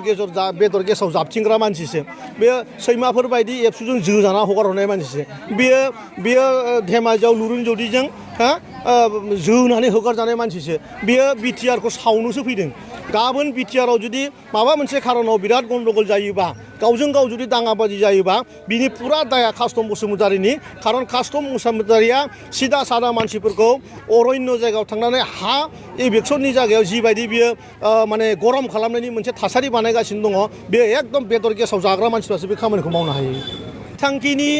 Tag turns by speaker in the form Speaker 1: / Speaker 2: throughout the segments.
Speaker 1: बेदर गेसाव जाबथिंग्रा मानसिसो बे सैमाफोर बायदि एबसुजों जोजाना हगार हरनाय मानसिसो बेयो धेमाजियाव लुरुन जौदिजों जोनानै होगारजानाय मानसिसो बेयो बिटिआरखौ सावनोसो फैदों गाबोन बिटिआराव जुदि माबा मोनसे खारनाव बिराद गन्डगल जायोबा गावजों गाव जुदि दाङाबाजि जायोबा बिनि पुरा दाया कास्टम बसुमतारीनि खारन कास्टम बसुमतारीया सिदा सादा मानसिफोरखौ अरण्य जायगायाव थांनानै हा इभिक्सननि जायगायाव जिबायदि बियो माने गरम खालामनायनि मोनसे थासारि बानायगासिनो दङ बे एकदम बेदर गेसाव जाग्रा मानसिफ्रासो बे खामानिखौ मावनो हायो बिथांखिनि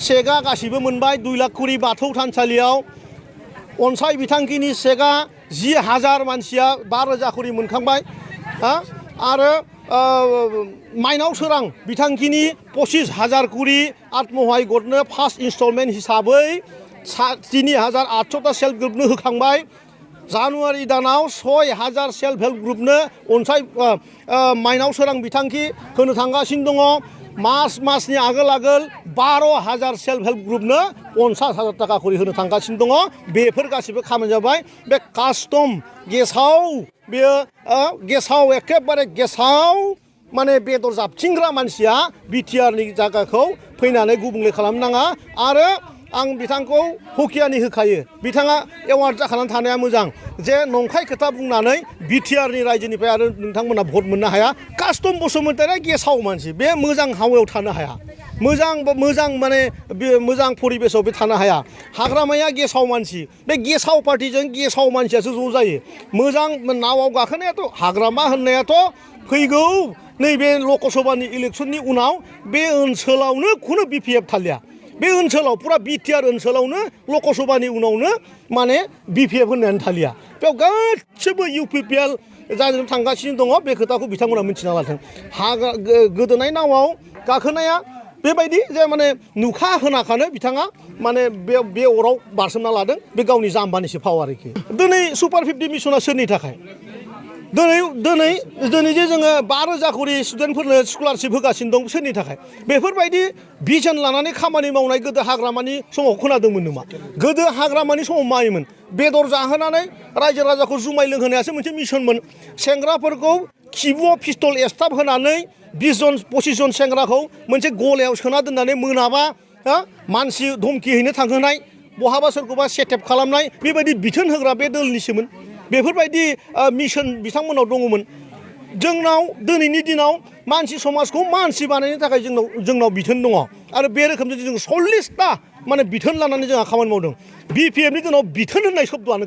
Speaker 1: सेगा गासिबो मोनबाय 2 लाख कुरि बाथौ थानसालियाव अनसाय बिथांखिनि सेगा 10,000 मानसिया 12,000 कुरि मोनखांबाय आरो माइनाव सोरां बिथांखिनि 25,000 कुरि आत्महाय गटनो फार्स्ट इन्स्टलमेन्ट हिसाबै 3,800टा सेल्फ ग्रुपनो होखांबाय जानुवारि दानाव 6,000 सेल्फ हेल्प ग्रुपनो अनसाय माइनाव सोरां बिथांखि होनो थांगासिनो दङ मासनि आगोल 12,000 सेल्फ हेल्प ग्रुपनो 50,000 थाखा करि होनो थांगासिनो दङ बेफोर गासिबो खामानि जाबाय बे कास्टम गेसाव बेयो गेसाव एखेबारे गेसाव माने बेदर जाबथिंग्रा मानसिया बिटिआरनि जायगाखौ फैनानै गुबुंले खालामनो नाङा आरो आं बिथांखौ हुकियानि होखायो बिथाङा एवार्ड जाखानानै थानाया मोजां जे नंखाय खोथा बुंनानै बिटिआरनि रायजोनिफ्राय आरो नोंथांमोना भट मोननो हाया कास्टम बसुमतारीया गेसाव मानसि बे मोजां हावायाव थानो हाया मोजां माने मोजां परिबेसाव बे थानो हाया हाग्रामाया गेसाव मानसि बे गेसाव पार्टिजों गेसाव मानसियासो ज' जायो मोजां नावाव गाखोनायाथ' हाग्रामा होननायाथ' फैगौ नैबे लकसभानि इलेक्सननि उनाव बे ओनसोलावनो खुनु बिपिएफ थालिया बे ओनसोलाव पुरा बिटिआर ओनसोलावनो लकसभानि उनावनो माने बिपिएफ होननायानो थालिया बेयाव गासिबो इउपिपिएल जानो थांगासिनो दङ बे खोथाखौ बिथांमोना मिथिना लाथों गोदोनाय नावाव गाखोनाया बेबायदि जे माने नुखा होनाखानो बिथाङा माने बे अराव बारसोमना लादों बे गावनि जाम्बानिसो फाव आरोखि दिनै सुपार 50 मिसना सोरनि थाखाय दिनै जे जोङो 12,000 करि स्टुडेन्टफोरनो स्कलारशिप होगासिनो दं सोरनि थाखाय बेफोरबायदि भिजन लानानै खामानि मावनाय गोदो हाग्रामानि समाव खोनादोंमोन नामा गोदो हाग्रामानि समाव मायोमोन बेदर जाहोनानै रायजो राजाखौ जुमाय लोंहोनायासो मोनसे मिशनमोन सेंग्राफोरखौ खिबुआव पिस्तल एसथाब होनानै 20 जन 25 जन सेंग्राखौ मोनसे गलायाव सोना दोननानै मोनाबा मानसि धमखि हैनो थांहोनाय बहाबा सोरखौबा सेटेप खालामनाय बेबायदि बिथोन होग्रा बे दोलनिसोमोन बेफोरबायदि मिशन बिथांमोनाव दङमोन जोंनाव दिनैनि दिनाव मानसि समाजखौ मानसि बानायनो थाखाय जोंनाव बिथोन दङ आरो बे रोखोमजों जों 40टा माने बिथोन लानानै जोंहा खामानि मावदों बिपिएफनि दिनाव बिथोन होननाय शब्दआनो